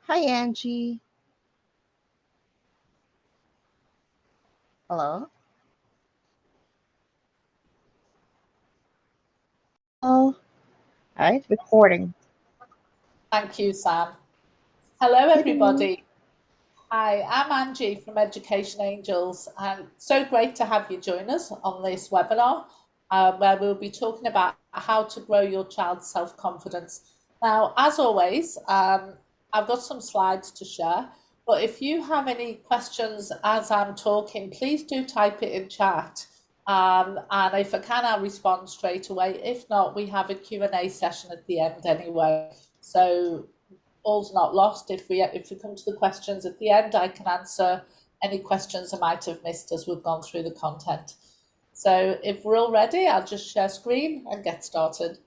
Hi, Angie. Hello. Oh, all right, recording. Thank you, Sam. Hello, Good evening. everybody. Hi, I'm Angie from Education Angels, and so great to have you join us on this webinar where we'll be talking about how to grow your child's self confidence. Now, as always, I've got some slides to share, but if you have any questions as I'm talking, please do type it in chat. And if I can, I'll respond straight away. If not, we have a Q&A session at the end anyway. So all's not lost. If we come to the questions at the end, I can answer any questions I might have missed as we've gone through the content. So if we're all ready, I'll just share screen and get started.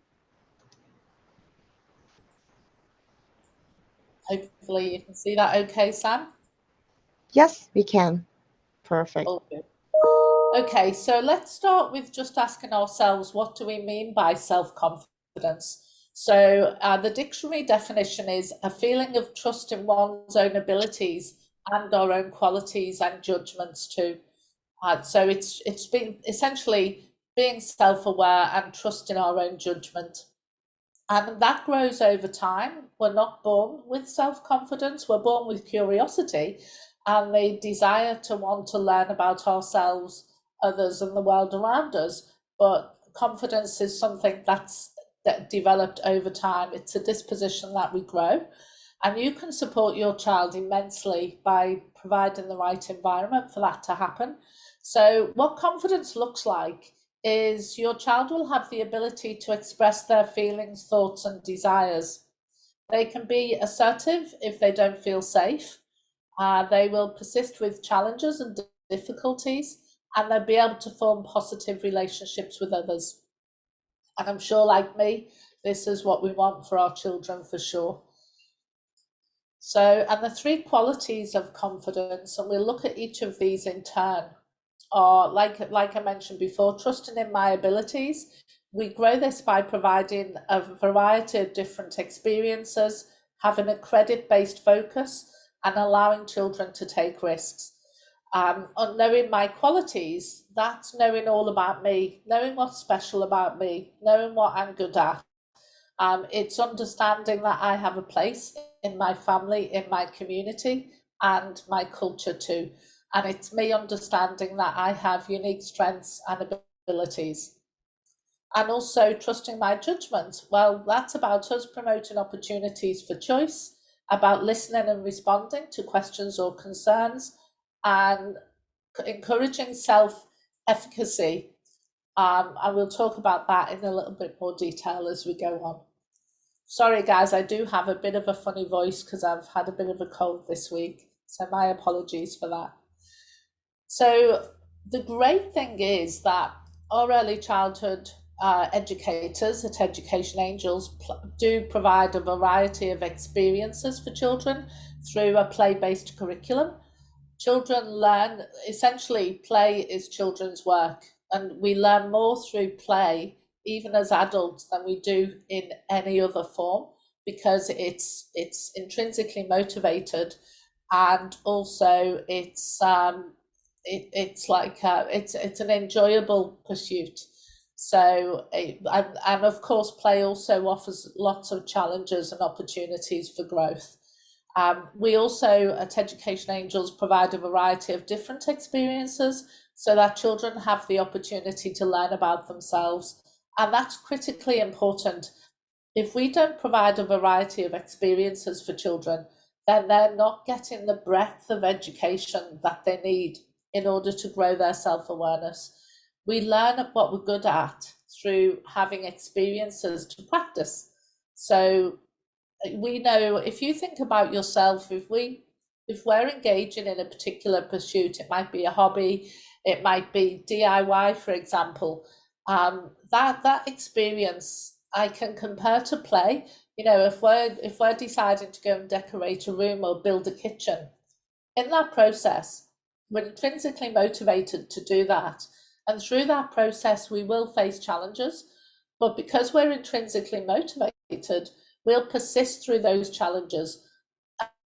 Hopefully you can see that okay, Sam? Yes, we can. Perfect. All good. Okay, so let's start with just asking ourselves, what do we mean by self-confidence? So the dictionary definition is a feeling of trust in one's own abilities and our own qualities and judgments too. So it's been essentially being self-aware and trusting our own judgment. And that grows over time. We're not born with self-confidence, we're born with curiosity and the desire to want to learn about ourselves, others, and the world around us. But confidence is something that developed over time. It's a disposition that we grow. And you can support your child immensely by providing the right environment for that to happen. So, what confidence looks like is your child will have the ability to express their feelings, thoughts, and desires. They can be assertive if they don't feel safe. They will persist with challenges and difficulties, and they'll be able to form positive relationships with others. And I'm sure, like me, this is what we want for our children for sure. So, and the three qualities of confidence, and we'll look at each of these in turn, are like I mentioned before, trusting in my abilities. We grow this by providing a variety of different experiences, having a credit-based focus, and allowing children to take risks. On knowing my qualities, that's knowing all about me, knowing what's special about me, knowing what I'm good at. It's understanding that I have a place in my family, in my community, and my culture too. And it's me understanding that I have unique strengths and abilities. And also trusting my judgment. Well, that's about us promoting opportunities for choice, about listening and responding to questions or concerns, and encouraging self efficacy. And we'll talk about that in a little bit more detail as we go on. Sorry, guys, I do have a bit of a funny voice because I've had a bit of a cold this week. So, my apologies for that. So, the great thing is that our early childhood educators at Education Angels do provide a variety of experiences for children through a play based curriculum. Children learn, essentially, play is children's work, and we learn more through play, even as adults, than we do in any other form because it's intrinsically motivated, and also it's like it's an enjoyable pursuit. So and of course, play also offers lots of challenges and opportunities for growth. We also at Education Angels provide a variety of different experiences so that children have the opportunity to learn about themselves. And that's critically important. If we don't provide a variety of experiences for children, then they're not getting the breadth of education that they need in order to grow their self-awareness. We learn what we're good at through having experiences to practice. So we know, if you think about yourself, if we're engaging in a particular pursuit, it might be a hobby, it might be DIY, for example, that experience I can compare to play. You know, if we're deciding to go and decorate a room or build a kitchen, in that process, we're intrinsically motivated to do that. And through that process, we will face challenges. But because we're intrinsically motivated, we'll persist through those challenges.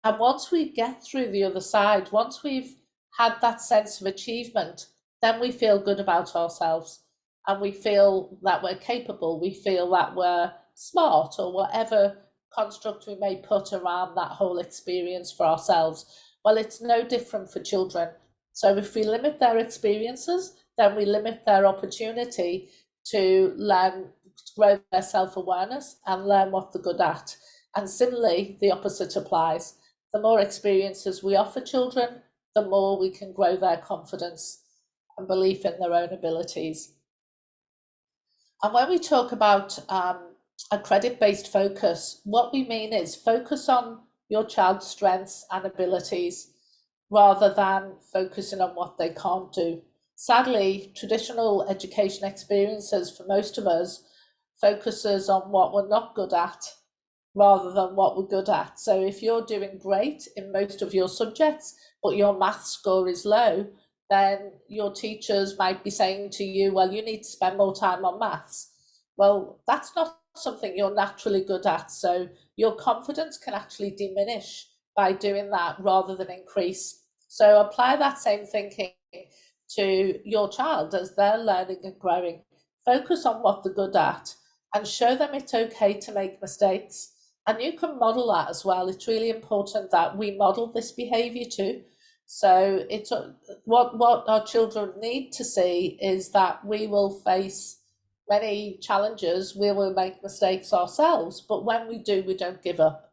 And once we get through the other side, once we've had that sense of achievement, then we feel good about ourselves and we feel that we're capable, we feel that we're smart, or whatever construct we may put around that whole experience for ourselves. Well, it's no different for children. So if we limit their experiences, then we limit their opportunity to learn, to grow their self-awareness and learn what they're good at. And similarly, the opposite applies. The more experiences we offer children, the more we can grow their confidence and belief in their own abilities. And when we talk about a credit-based focus, what we mean is focus on your child's strengths and abilities rather than focusing on what they can't do. Sadly, traditional education experiences for most of us focuses on what we're not good at rather than what we're good at. So if you're doing great in most of your subjects, but your math score is low, then your teachers might be saying to you, well, you need to spend more time on maths. Well, that's not something you're naturally good at. So your confidence can actually diminish by doing that rather than increase. So apply that same thinking to your child as they're learning and growing. Focus on what they're good at and show them it's okay to make mistakes. And you can model that as well. It's really important that we model this behavior too. So it's what our children need to see is that we will face many challenges, we will make mistakes ourselves, but when we do, we don't give up.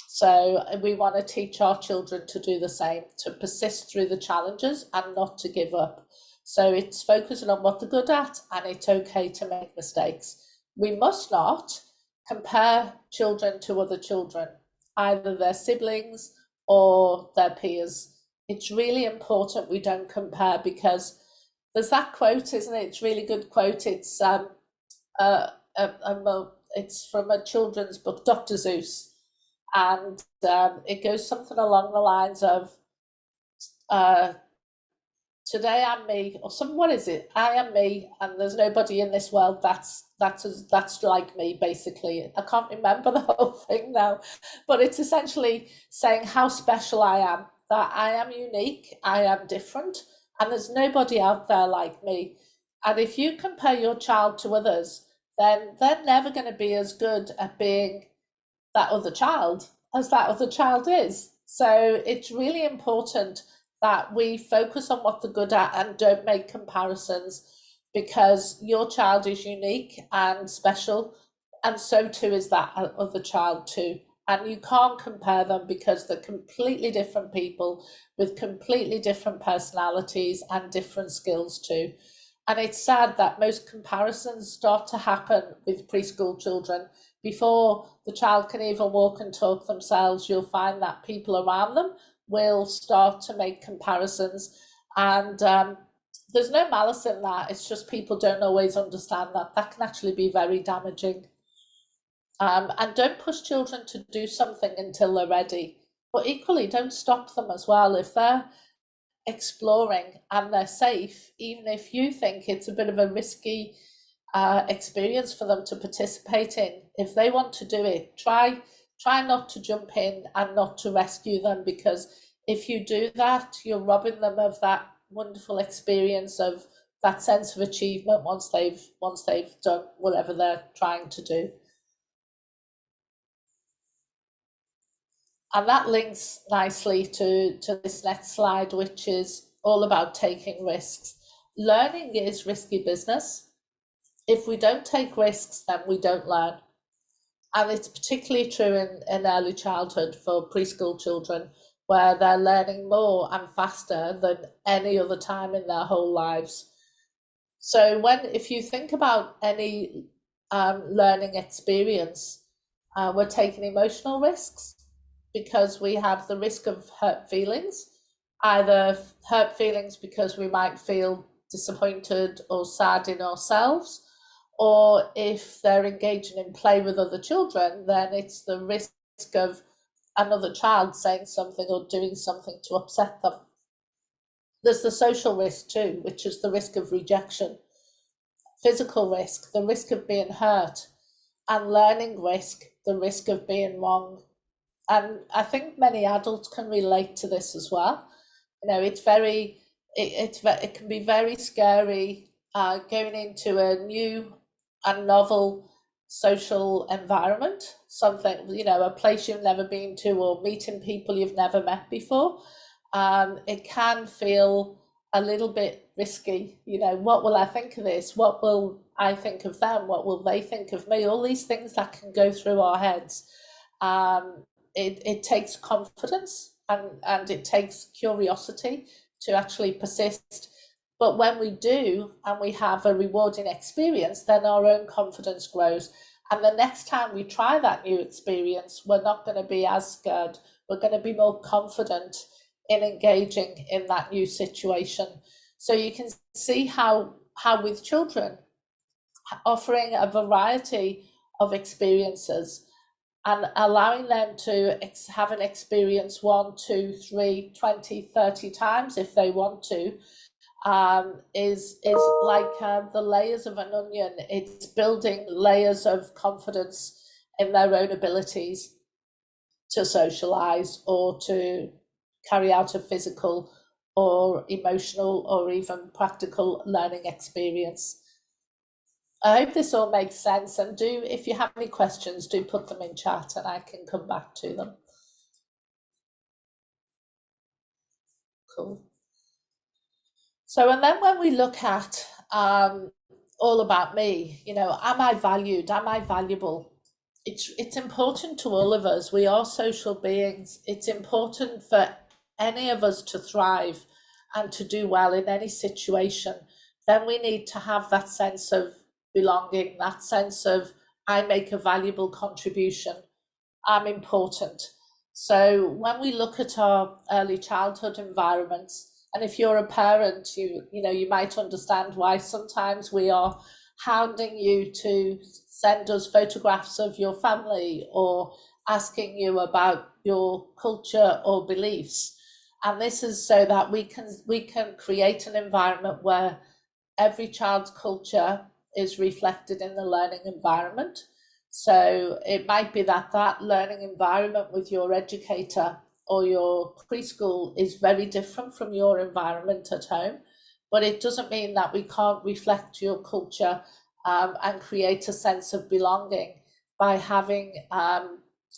So we want to teach our children to do the same, to persist through the challenges and not to give up. So it's focusing on what they're good at, and it's okay to make mistakes. We must not compare children to other children, either their siblings or their peers. It's really important we don't compare, because there's that quote, isn't it? It's a really good quote. It's it's from a children's book, Dr. Seuss, and it goes something along the lines of uh, today I'm me, or some, what is it? I am me, and there's nobody in this world that's like me. Basically, I can't remember the whole thing now, but it's essentially saying how special I am, that I am unique, I am different, and there's nobody out there like me. And if you compare your child to others, then they're never going to be as good at being that other child as that other child is. So it's really important that we focus on what they're good at and don't make comparisons, because your child is unique and special, and so too is that other child too. And you can't compare them because they're completely different people with completely different personalities and different skills too. And it's sad that most comparisons start to happen with preschool children. Before the child can even walk and talk themselves, you'll find that people around them will start to make comparisons. And there's no malice in that. It's just people don't always understand that. That can actually be very damaging. And don't push children to do something until they're ready. But equally, don't stop them as well. If they're exploring and they're safe, even if you think it's a bit of a risky experience for them to participate in, if they want to do it, try not to jump in and not to rescue them, because if you do that, you're robbing them of that wonderful experience, of that sense of achievement once they've done whatever they're trying to do. And that links nicely to this next slide, which is all about taking risks. Learning is risky business. If we don't take risks, then we don't learn. And it's particularly true in early childhood for preschool children, where they're learning more and faster than any other time in their whole lives. So if you think about any learning experience, we're taking emotional risks, because we have the risk of hurt feelings, either hurt feelings because we might feel disappointed or sad in ourselves, or if they're engaging in play with other children, then it's the risk of another child saying something or doing something to upset them. There's the social risk too, which is the risk of rejection, physical risk, the risk of being hurt, and learning risk, the risk of being wrong. And I think many adults can relate to this as well. It's very, it can be very scary going into a new and novel social environment, something, a place you've never been to or meeting people you've never met before. It can feel a little bit risky. What will I think of this? What will I think of them? What will they think of me? All these things that can go through our heads. Um, it takes confidence and it takes curiosity to actually persist. But when we do and we have a rewarding experience, then our own confidence grows. And the next time we try that new experience, we're not going to be as scared. We're going to be more confident in engaging in that new situation. So you can see how with children, offering a variety of experiences and allowing them to have an experience 1, 2, 3, 20, 30 times if they want to, is like the layers of an onion. It's building layers of confidence in their own abilities to socialize or to carry out a physical or emotional or even practical learning experience. I hope this all makes sense, and do, if you have any questions, do put them in chat and I can come back to them. Cool. So, and then when we look at all about me, am I valued? Am I valuable? It's important to all of us. We are social beings. It's important for any of us to thrive and to do well in any situation. Then we need to have that sense of belonging, that sense of I make a valuable contribution. I'm important. So when we look at our early childhood environments, and if you're a parent, you might understand why sometimes we are hounding you to send us photographs of your family or asking you about your culture or beliefs. And this is so that we can create an environment where every child's culture is reflected in the learning environment. So it might be that that learning environment with your educator or your preschool is very different from your environment at home, but it doesn't mean that we can't reflect your culture and create a sense of belonging by having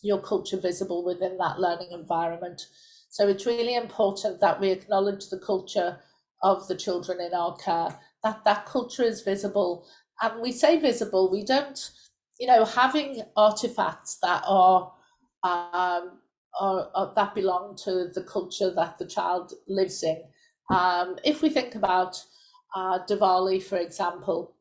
your culture visible within that learning environment. So it's really important that we acknowledge the culture of the children in our care, that culture is visible. And we say visible, we don't, having artifacts that are that belong to the culture that the child lives in. If we think about Diwali, for example,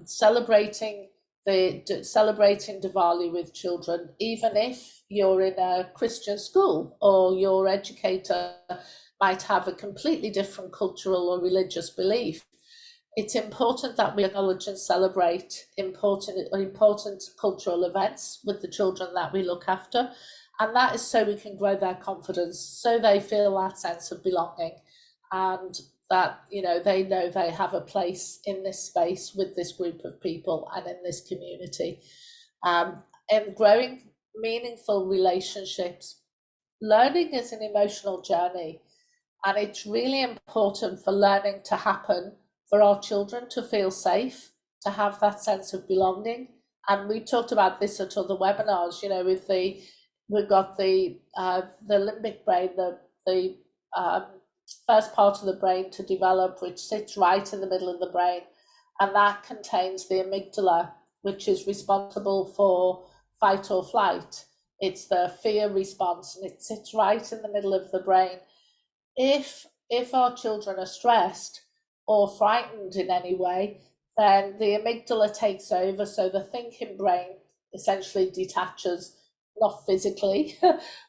celebrating Diwali with children, even if you're in a Christian school or your educator might have a completely different cultural or religious belief. It's important that we acknowledge and celebrate important cultural events with the children that we look after. And that is so we can grow their confidence, so they feel that sense of belonging and that they know they have a place in this space with this group of people and in this community. And growing meaningful relationships. Learning is an emotional journey, and it's really important for learning to happen for our children to feel safe, to have that sense of belonging. And we talked about this at other webinars, with we've got the limbic brain, the first part of the brain to develop, which sits right in the middle of the brain, and that contains the amygdala, which is responsible for fight or flight. It's the fear response, and it sits right in the middle of the brain. If our children are stressed or frightened in any way, then the amygdala takes over, so the thinking brain essentially detaches, not physically,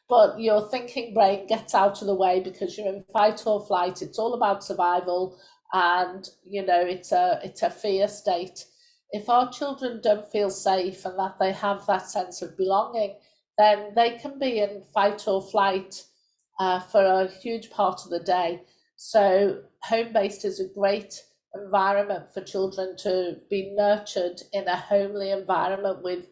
but your thinking brain gets out of the way because you're in fight or flight. It's all about survival, and it's a fear state. If our children don't feel safe and that they have that sense of belonging, then they can be in fight or flight for a huge part of the day. So home-based is a great environment for children to be nurtured in a homely environment with,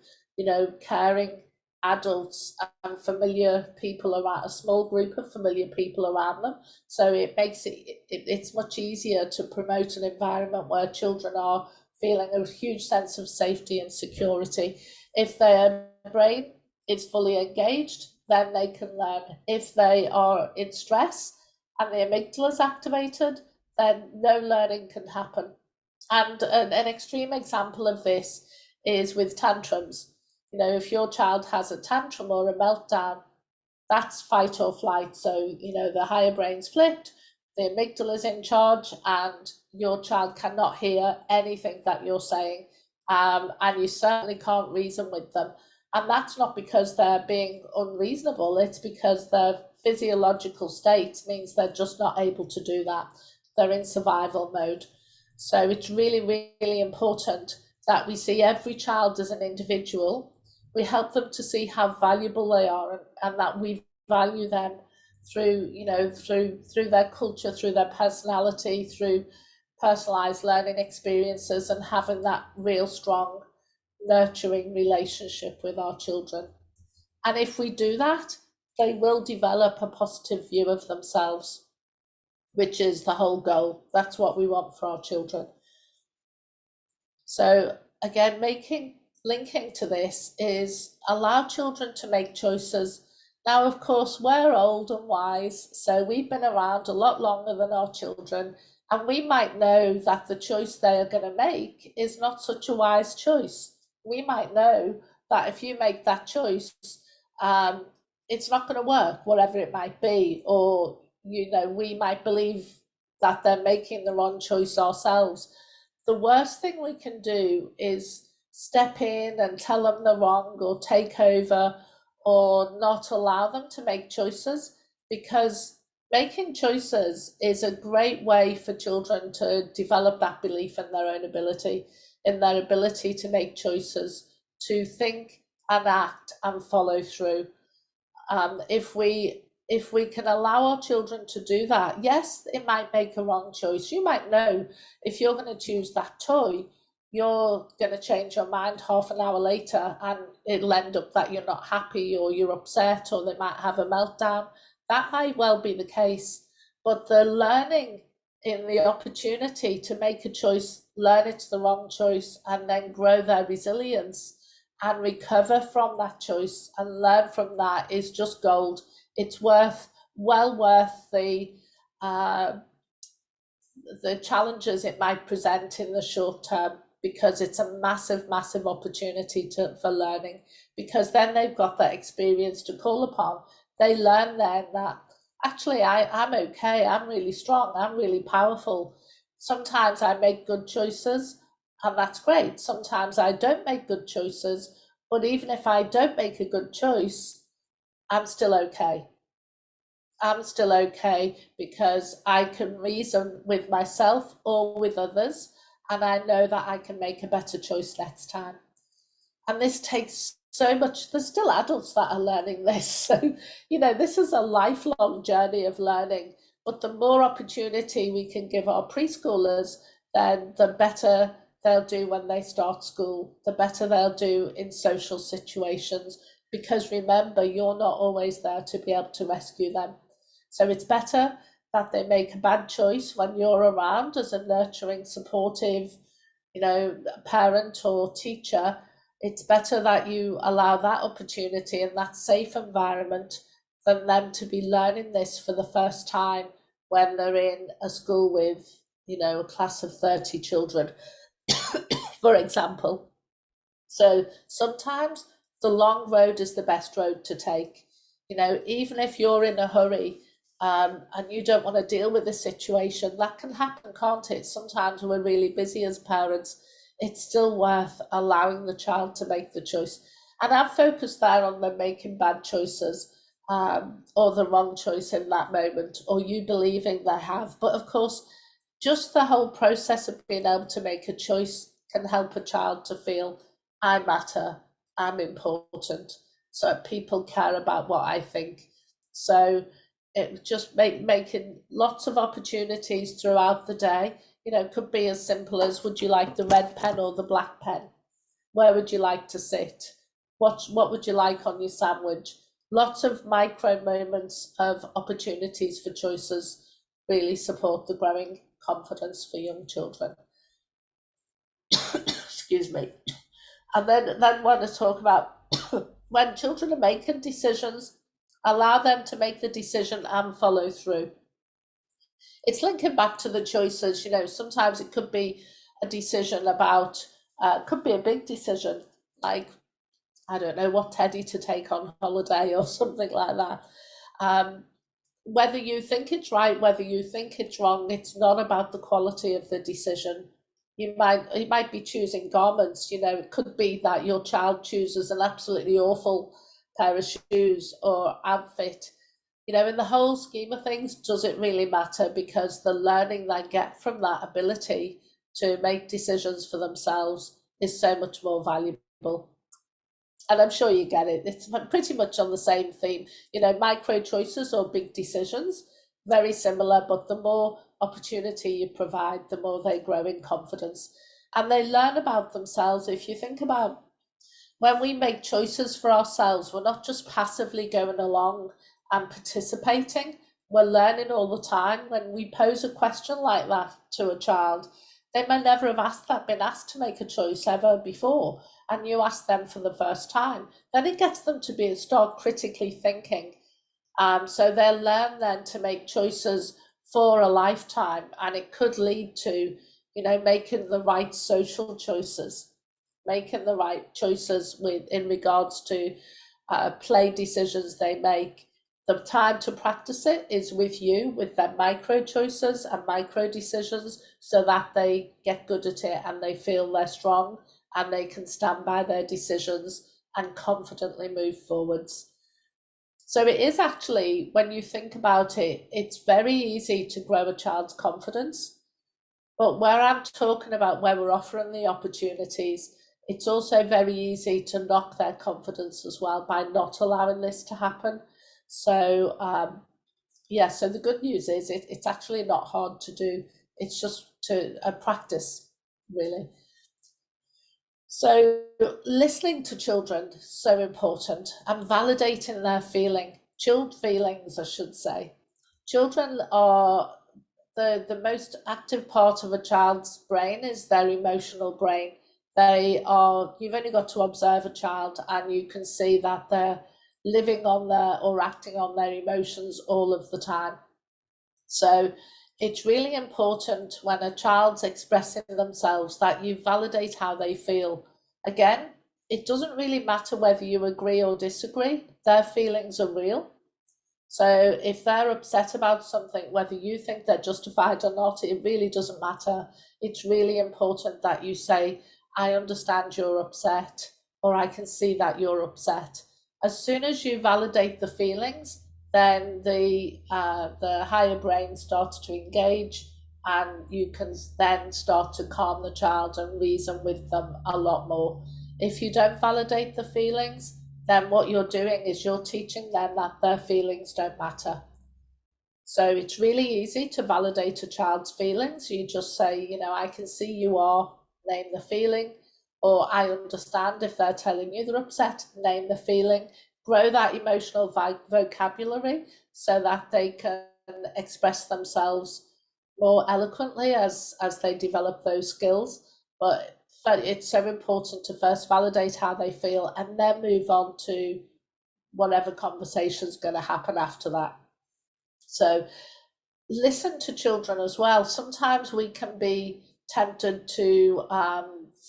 caring adults and familiar people around, a small group of familiar people around them. So it makes it's much easier to promote an environment where children are feeling a huge sense of safety and security. If their brain is fully engaged, then they can learn. If they are in stress and the amygdala is activated, then no learning can happen. And an extreme example of this is with tantrums. You know, if your child has a tantrum or a meltdown, that's fight or flight. So, you know, the higher brain's flipped, the amygdala is in charge, and your child cannot hear anything that you're saying. And you certainly can't reason with them. And that's not because they're being unreasonable, it's because their physiological state means they're just not able to do that. They're in survival mode. So it's really, really important that we see every child as an individual. We help them to see how valuable they are, and that we value them through, you know, through their culture, through their personality, through personalized learning experiences, and having that real strong nurturing relationship with our children. And if we do that, they will develop a positive view of themselves, which is the whole goal. That's what we want for our children. So again, linking to this is allow children to make choices. Now, of course, we're old and wise, so we've been around a lot longer than our children, and we might know that the choice they are going to make is not such a wise choice. We might know that if you make that choice, it's not going to work, whatever it might be, or you know, we might believe that they're making the wrong choice ourselves. The worst thing we can do is step in and tell them they're wrong, or take over, or not allow them to make choices, because making choices is a great way for children to develop that belief in their own ability, in their ability to make choices, to think and act and follow through. If we can allow our children to do that, yes, it might make a wrong choice. You might know if you're going to choose that toy, you're going to change your mind half an hour later, and it'll end up that you're not happy, or you're upset, or they might have a meltdown. That might well be the case, but the learning in the opportunity to make a choice, learn it's the wrong choice, and then grow their resilience and recover from that choice and learn from that is just gold. It's well worth the challenges it might present in the short term, because it's a massive opportunity for learning, because then they've got that experience to call upon. They learn then that actually I'm okay, I'm really strong, I'm really powerful. Sometimes I make good choices, and that's great. Sometimes I don't make good choices, but even if I don't make a good choice, I'm still okay. I'm still okay, because I can reason with myself or with others, and I know that I can make a better choice next time. And this takes so much. There's still adults that are learning this. So, you know, this is a lifelong journey of learning. But the more opportunity we can give our preschoolers, then the better they'll do when they start school, the better they'll do in social situations. Because remember, you're not always there to be able to rescue them. So it's better that they make a bad choice when you're around as a nurturing, supportive, you know, parent or teacher. It's better that you allow that opportunity in that safe environment than them to be learning this for the first time when they're in a school with, you know, a class of 30 children, for example. So sometimes the long road is the best road to take. You know, even if you're in a hurry, and you don't want to deal with the situation, that can happen, can't it? Sometimes we're really busy as parents. It's still worth allowing the child to make the choice. And I've focused there on them making bad choices, or the wrong choice in that moment, or you believing they have. But of course, just the whole process of being able to make a choice can help a child to feel I matter, I'm important, so people care about what I think. So it just making lots of opportunities throughout the day. You know, it could be as simple as, would you like the red pen or the black pen? Where would you like to sit? what would you like on your sandwich? Lots of micro moments of opportunities for choices really support the growing confidence for young children. Excuse me. And then want to talk about when children are making decisions, allow them to make the decision and follow through. It's linking back to the choices. Sometimes it could be a decision about, could be a big decision, like, I don't know, what teddy to take on holiday or something like that. Um, whether you think it's right, whether you think it's wrong, it's not about the quality of the decision. You might be choosing garments. It could be that your child chooses an absolutely awful pair of shoes or outfit. In the whole scheme of things, does it really matter? Because the learning they get from that ability to make decisions for themselves is so much more valuable. And I'm sure you get it. It's pretty much on the same theme. Micro choices or big decisions, very similar, but the more opportunity you provide, the more they grow in confidence. And they learn about themselves. If you think about when we make choices for ourselves, we're not just passively going along and participating, we're learning all the time. When we pose a question like that to a child, they may never have been asked to make a choice ever before, and you ask them for the first time. Then it gets them to start critically thinking. So they'll learn then to make choices for a lifetime, and it could lead to, making the right social choices, making the right choices in regards to play decisions they make. The time to practice it is with you, with their micro choices and micro decisions, so that they get good at it and they feel they're strong and they can stand by their decisions and confidently move forwards. So it is actually, when you think about it, it's very easy to grow a child's confidence. But where I'm talking about where we're offering the opportunities, it's also very easy to knock their confidence as well by not allowing this to happen. So so the good news is it's actually not hard to do. It's just to practice, really. So listening to children is so important, and validating their feelings, I should say. Children are the most active part of a child's brain is their emotional brain. You've only got to observe a child and you can see that they're living on their or acting on their emotions all of the time. So it's really important when a child's expressing themselves that you validate how they feel. Again, it doesn't really matter whether you agree or disagree, their feelings are real. So if they're upset about something, whether you think they're justified or not, it really doesn't matter. It's really important that you say, I understand you're upset, or I can see that you're upset. As soon as you validate the feelings, then the higher brain starts to engage, and you can then start to calm the child and reason with them a lot more. If you don't validate the feelings, then what you're doing is you're teaching them that their feelings don't matter. So it's really easy to validate a child's feelings. You just say, I can see you are, name the feeling, or I understand if they're telling you they're upset, name the feeling. Grow that emotional vocabulary so that they can express themselves more eloquently as they develop those skills. But it's so important to first validate how they feel and then move on to whatever conversation is going to happen after that. So listen to children as well. Sometimes we can be tempted to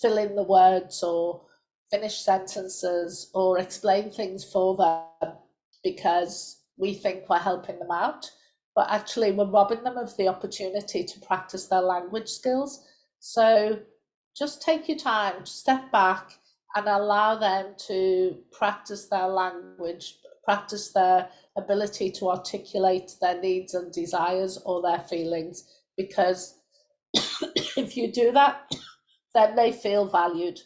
fill in the words or finish sentences or explain things for them because we think we're helping them out, but actually we're robbing them of the opportunity to practice their language skills. So just take your time, step back and allow them to practice their language, practice their ability to articulate their needs and desires or their feelings. Because if you do that, then they feel valued.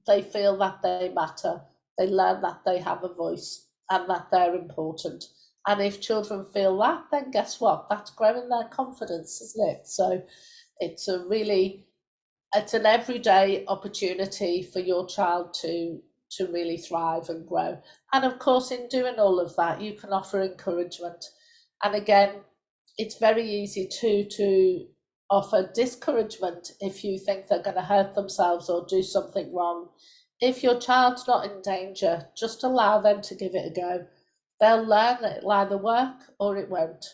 They feel that they matter. They learn that they have a voice and that they're important. And if children feel that, then guess what? That's growing their confidence, isn't it? So it's an everyday opportunity for your child to to really thrive and grow. And of course, in doing all of that, you can offer encouragement. And again, it's very easy to offer discouragement if you think they're going to hurt themselves or do something wrong. If your child's not in danger, just allow them to give it a go. They'll learn that it'll either work or it won't.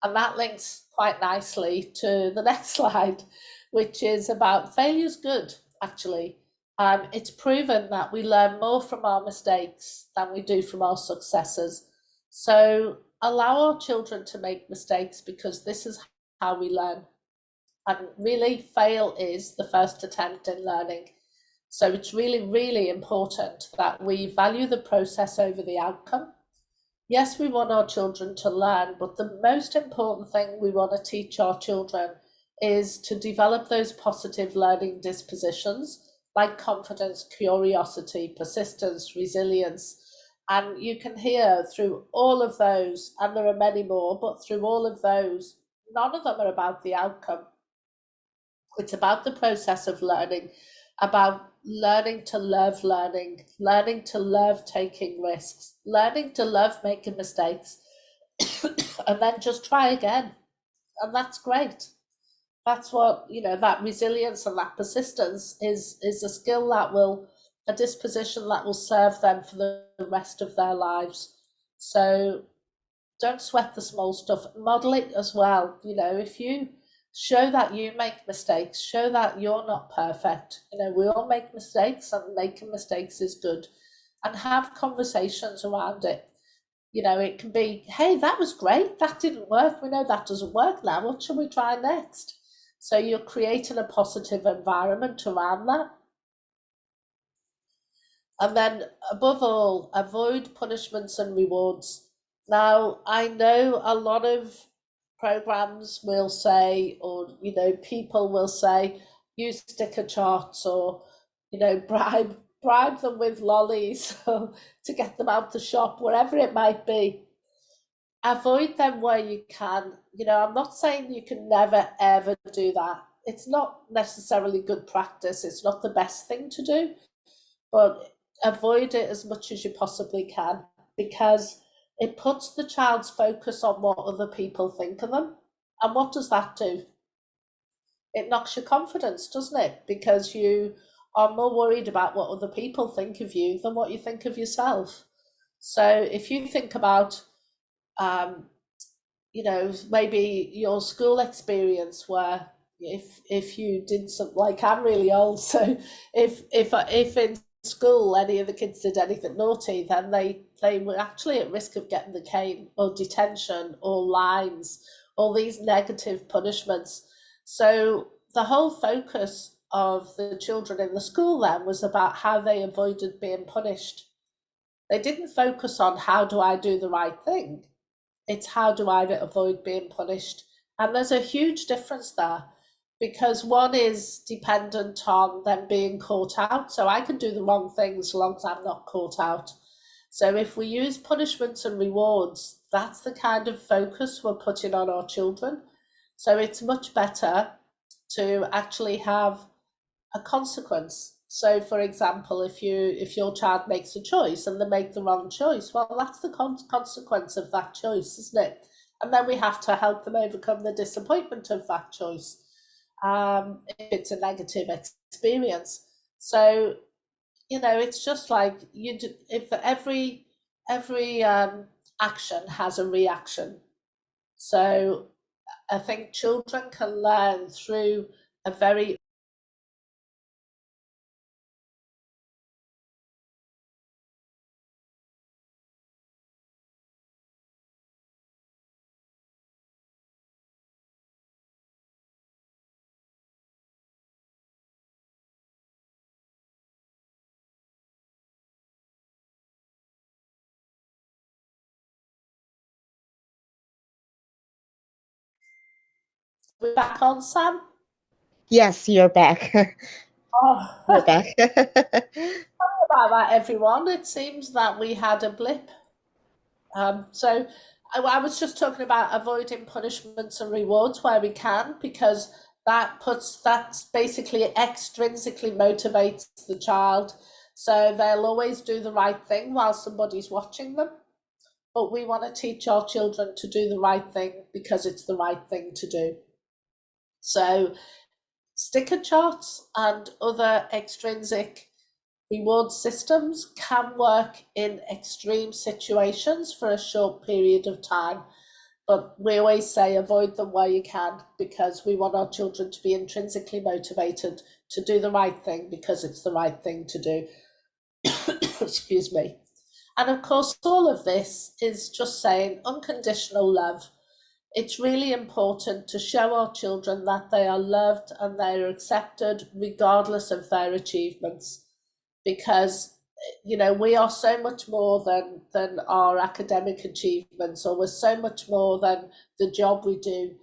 And that links quite nicely to the next slide, which is about failure's good, actually. It's proven that we learn more from our mistakes than we do from our successes. So allow our children to make mistakes because this is how we learn. And really, fail is the first attempt in learning. So it's really, really important that we value the process over the outcome. Yes, we want our children to learn, but the most important thing we want to teach our children is to develop those positive learning dispositions like confidence, curiosity, persistence, resilience. And you can hear through all of those, and there are many more, but through all of those, none of them are about the outcome. It's about the process of learning, about learning to love learning, learning to love taking risks, learning to love making mistakes, and then just try again. And that's great. That's what, that resilience and that persistence is a skill that will, a disposition that will serve them for the rest of their lives. So don't sweat the small stuff. Model it as well. If you show that you make mistakes, show that you're not perfect. We all make mistakes, and making mistakes is good. And have conversations around it. It can be, hey, that was great. That didn't work. We know that doesn't work now. What shall we try next? So you're creating a positive environment around that. And then, above all, avoid punishments and rewards. Now, I know a lot of programs will say, or, people will say, use sticker charts or, bribe them with lollies to get them out the shop, whatever it might be. Avoid them where you can. I'm not saying you can never, ever do that. It's not necessarily good practice. It's not the best thing to do, but avoid it as much as you possibly can because it puts the child's focus on what other people think of them. And what does that do? It knocks your confidence, doesn't it? Because you are more worried about what other people think of you than what you think of yourself. So if you think about, maybe your school experience where if you did something, like I'm really old, so if in school any of the kids did anything naughty, then they were actually at risk of getting the cane or detention or lines, all these negative punishments. So the whole focus of the children in the school then was about how they avoided being punished. They didn't focus on how do I do the right thing. It's how do I avoid being punished. And there's a huge difference there because one is dependent on them being caught out. So I can do the wrong thing as long as I'm not caught out. So if we use punishments and rewards, that's the kind of focus we're putting on our children. So it's much better to actually have a consequence. So, for example, if your child makes a choice and they make the wrong choice, well, that's the consequence of that choice, isn't it? And then we have to help them overcome the disappointment of that choice if it's a negative experience. So, it's just like if every action has a reaction. So I think children can learn through a very we're back on, Sam. Yes, you're back. You're Oh, back. about that, everyone. It seems that we had a blip. So I was just talking about avoiding punishments and rewards where we can, because that's basically extrinsically motivates the child. So they'll always do the right thing while somebody's watching them. But we want to teach our children to do the right thing because it's the right thing to do. So sticker charts and other extrinsic reward systems can work in extreme situations for a short period of time, but we always say avoid them where you can because we want our children to be intrinsically motivated to do the right thing because it's the right thing to do. Excuse me. And of course, all of this is just saying unconditional love. It's really important to show our children that they are loved and they are accepted regardless of their achievements because we are so much more than our academic achievements, or we're so much more than the job we do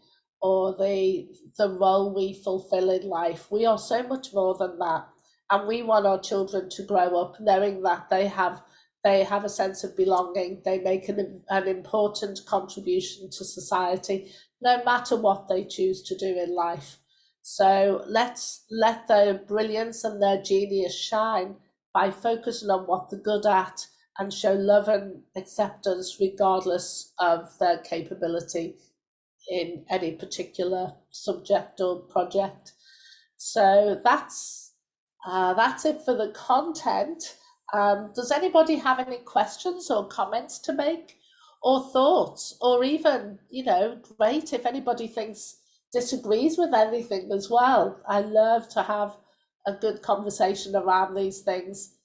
or the role we fulfill in life. We are so much more than that, and we want our children to grow up knowing that they have a sense of belonging. They make an important contribution to society, no matter what they choose to do in life. So let's let their brilliance and their genius shine by focusing on what they're good at and show love and acceptance regardless of their capability in any particular subject or project. So that's it for the content. Does anybody have any questions or comments to make, or thoughts, or even, great if anybody thinks disagrees with anything as well. I love to have a good conversation around these things.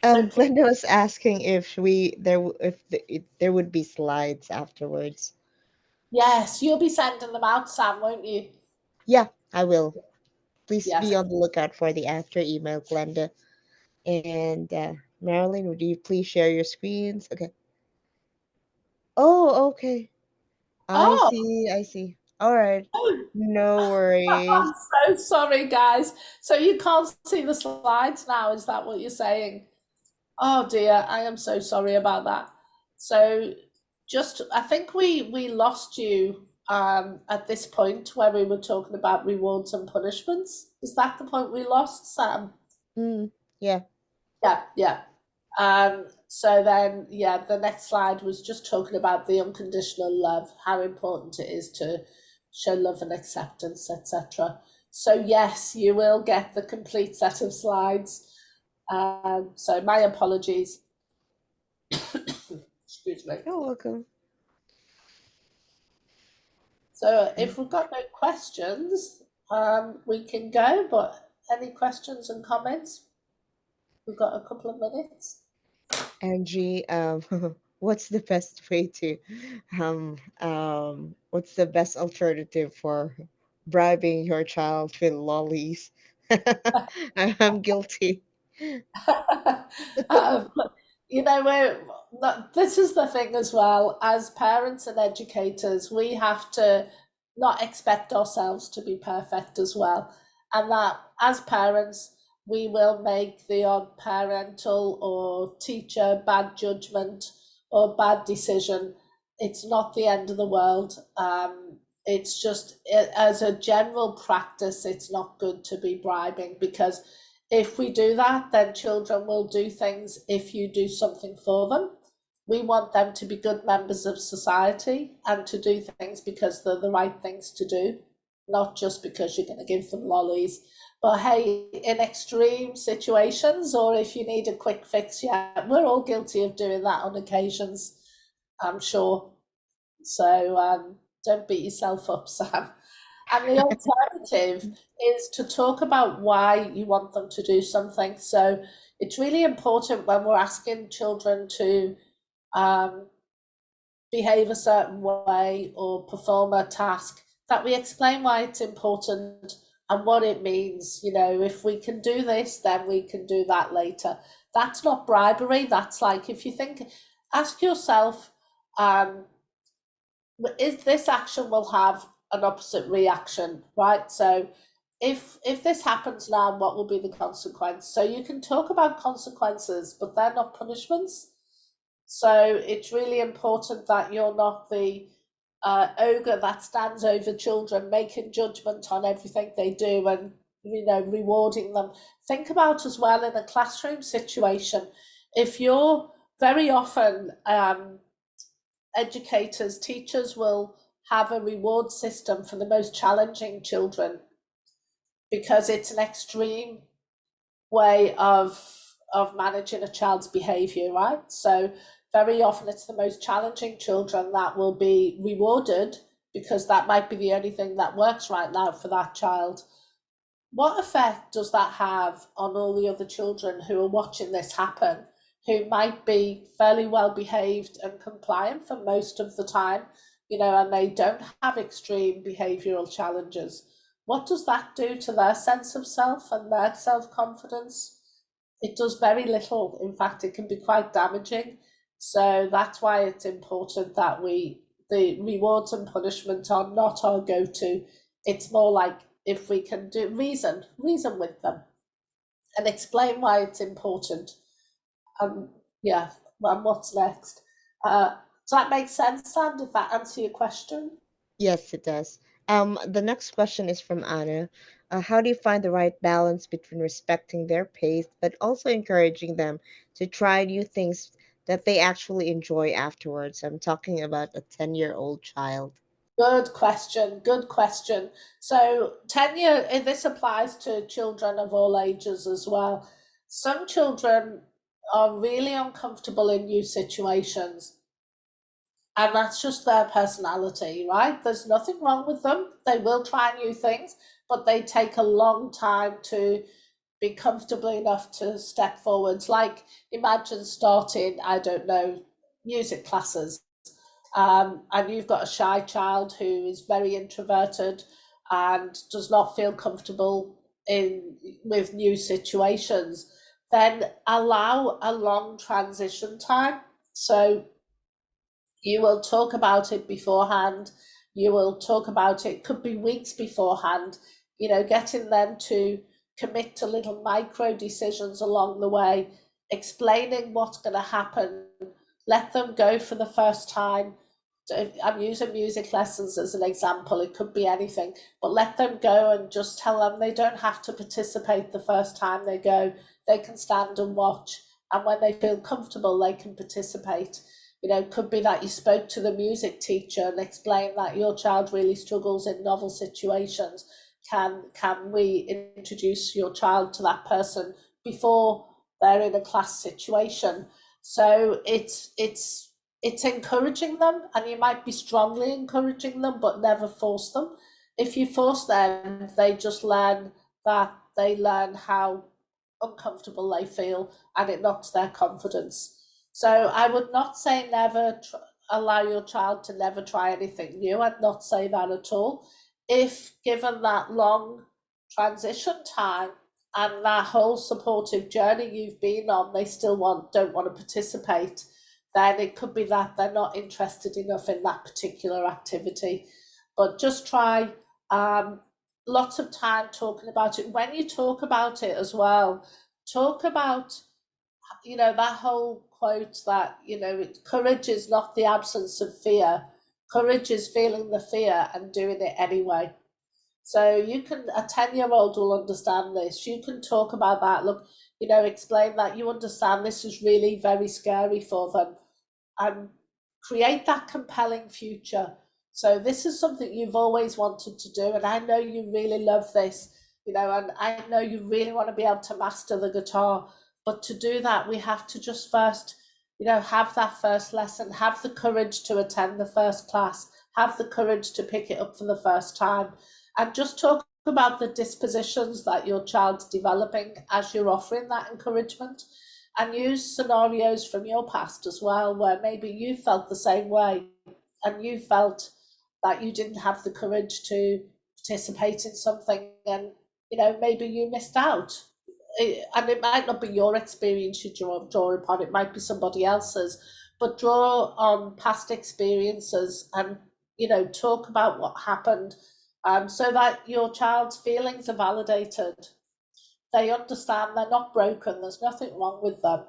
So Glenda was asking if we there w- if there would be slides afterwards. yes, you'll be sending them out, Sam, won't you? Yeah, I will. Please Yes. be on the lookout for the after email, Glenda. And Marilyn, would you please share your screens? Okay. Oh, okay. I Oh, see. I see. All right. oh, No worries. I'm so sorry, guys. So you can't see the slides now, is that what you're saying? Oh dear, I am so sorry about that. So just I think we lost you at this point where we were talking about rewards and punishments. Is that the point we lost, Sam? Mm, yeah. Yeah, yeah. So then, yeah, the next slide was just talking about the unconditional love, how important it is to show love and acceptance, etc. So yes, you will get the complete set of slides. So my apologies. Excuse me. You're welcome. So if we've got no questions, we can go. But any questions and comments? We've got a couple of minutes. Angie, what's the best way to, what's the best alternative for bribing your child with lollies? I'm guilty. um, we're not, this is the thing as well. As parents and educators, we have to not expect ourselves to be perfect as well. And that as parents, we will make the odd parental or teacher bad judgment or bad decision. It's not the end of the world. It's just, as a general practice, it's not good to be bribing because if we do that, then children will do things if you do something for them. We want them to be good members of society and to do things because they're the right things to do, not just because you're going to give them lollies. But hey, in extreme situations, or if you need a quick fix, yeah, we're all guilty of doing that on occasions, I'm sure. So don't beat yourself up, Sam. And the alternative is to talk about why you want them to do something. So it's really important when we're asking children to um, behave a certain way or perform a task that we explain why it's important and what it means. If we can do this, then we can do that later. That's not bribery. That's like, if you think, ask yourself, um, is this action will have an opposite reaction, right? So if this happens now, what will be the consequence? So you can talk about consequences, but they're not punishments. So it's really important that you're not the ogre that stands over children making judgment on everything they do and rewarding them. Think about as well in a classroom situation, if you're very often educators, teachers will have a reward system for the most challenging children because it's an extreme way of managing a child's behavior, right? So very often it's the most challenging children that will be rewarded because that might be the only thing that works right now for that child. What effect does that have on all the other children who are watching this happen, who might be fairly well behaved and compliant for most of the time, and they don't have extreme behavioral challenges? What does that do to their sense of self and their self confidence? It does very little. In fact, it can be quite damaging. So that's why it's important that the rewards and punishment are not our go to. It's more like if we can do reason with them and explain why it's important. Yeah, and what's next? Does that make sense, Sam? Did that answer your question? Yes, it does. The next question is from Anna. How do you find the right balance between respecting their pace but also encouraging them to try new things that they actually enjoy afterwards? I'm talking about a 10-year-old child. Good question. Good question. So, tenure, this applies to children of all ages as well. Some children are really uncomfortable in new situations, and that's just their personality, right? There's nothing wrong with them. They will try new things, but they take a long time to be comfortable enough to step forwards. Like, imagine starting, I don't know, music classes, and you've got a shy child who is very introverted and does not feel comfortable in with new situations, then allow a long transition time. So you will talk about it beforehand. You will talk about it, could be weeks beforehand, getting them to commit to little micro decisions along the way, explaining what's going to happen, let them go for the first time. So I'm using music lessons as an example, it could be anything, but let them go and just tell them they don't have to participate the first time they go. They can stand and watch, and when they feel comfortable, they can participate. It could be that you spoke to the music teacher and explained that your child really struggles in novel situations. Can we introduce your child to that person before they're in a class situation? So it's encouraging them, and you might be strongly encouraging them, but never force them. If you force them, they just learn how uncomfortable they feel, and it knocks their confidence. So I would not say allow your child to never try anything new. I'd not say that at all. If given that long transition time and that whole supportive journey you've been on, they still don't want to participate, then it could be that they're not interested enough in that particular activity. But just try lots of time talking about it. When you talk about it as well, talk about, that whole quote that, courage is not the absence of fear. Courage is feeling the fear and doing it anyway. So a 10-year-old will understand this. You can talk about that. Look, explain that you understand this is really very scary for them, and create that compelling future. So this is something you've always wanted to do, and I know you really love this, and I know you really want to be able to master the guitar. But to do that, we have to just first, have that first lesson, have the courage to attend the first class, have the courage to pick it up for the first time, and just talk about the dispositions that your child's developing as you're offering that encouragement, and use scenarios from your past as well, where maybe you felt the same way and you felt that you didn't have the courage to participate in something, and maybe you missed out. And it might not be your experience you draw upon, it might be somebody else's, but draw on past experiences and talk about what happened, so that your child's feelings are validated. They understand they're not broken, there's nothing wrong with them.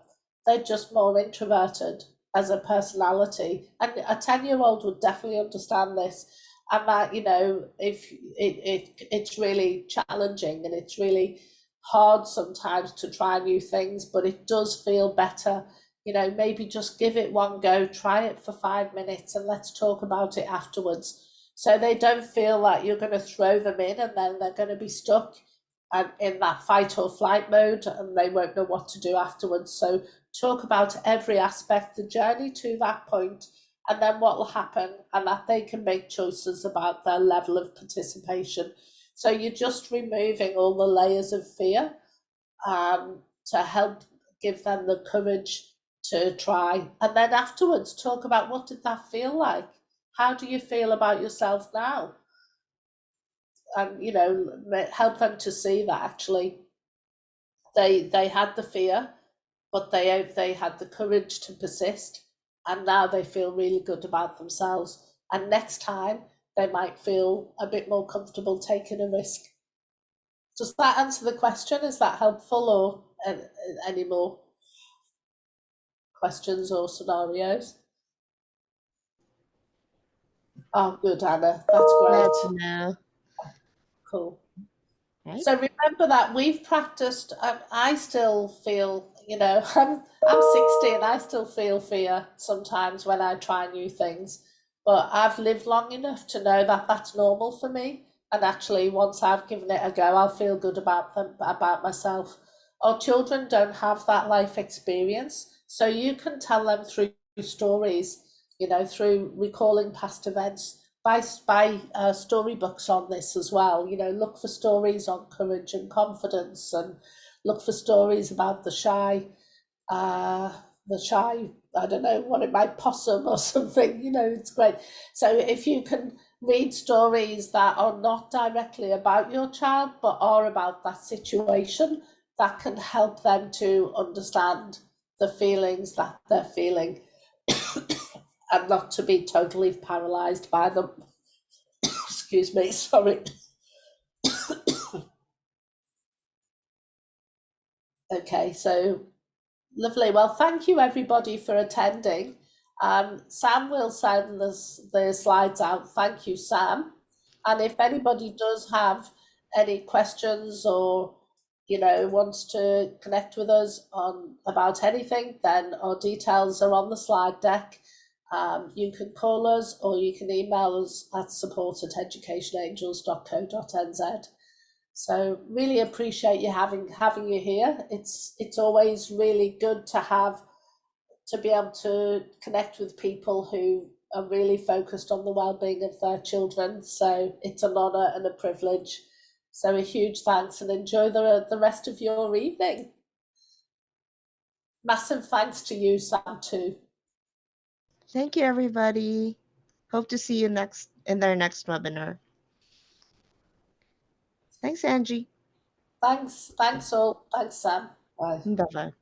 They're just more introverted as a personality. And a 10-year-old would definitely understand this. and that, if it's really challenging and it's really hard sometimes to try new things, but it does feel better. Maybe just give it one go, try it for 5 minutes, and let's talk about it afterwards. So they don't feel like you're going to throw them in and then they're going to be stuck and in that fight or flight mode and they won't know what to do afterwards. So talk about every aspect, the journey to that point, and then what will happen, and that they can make choices about their level of participation. So you're just removing all the layers of fear, to help give them the courage to try. And then afterwards, talk about what did that feel like? How do you feel about yourself now? And help them to see that actually they had the fear, but they had the courage to persist, and now they feel really good about themselves. And next time they might feel a bit more comfortable taking a risk. Does that answer the question? Is that helpful, or any more questions or scenarios? Oh, good, Anna. That's Glad great. to know. Cool. Right? So remember that we've practiced. I still feel, I'm 60 and I still feel fear sometimes when I try new things. But I've lived long enough to know that that's normal for me. And actually, once I've given it a go, I'll feel good about them, about myself. Our children don't have that life experience, so you can tell them through stories, through recalling past events. Buy storybooks on this as well. Look for stories on courage and confidence, and look for stories about uh, the shy. I don't know what it might possum or something. It's great. So if you can read stories that are not directly about your child but are about that situation, that can help them to understand the feelings that they're feeling and not to be totally paralyzed by them. Excuse me, sorry. Okay, so lovely. Well, thank you everybody for attending. Sam will send the slides out. Thank you, Sam. And if anybody does have any questions, or wants to connect with us on about anything, then our details are on the slide deck. You can call us or you can email us at support@educationangels.co.nz. So really appreciate you having you here. It's always really good to be able to connect with people who are really focused on the well-being of their children. So it's an honour and a privilege. So a huge thanks, and enjoy the rest of your evening. Massive thanks to you, Sam, too. Thank you, everybody. Hope to see you in their next webinar. Thanks, Angie. Thanks all. Thanks, Sam. Bye. Bye bye.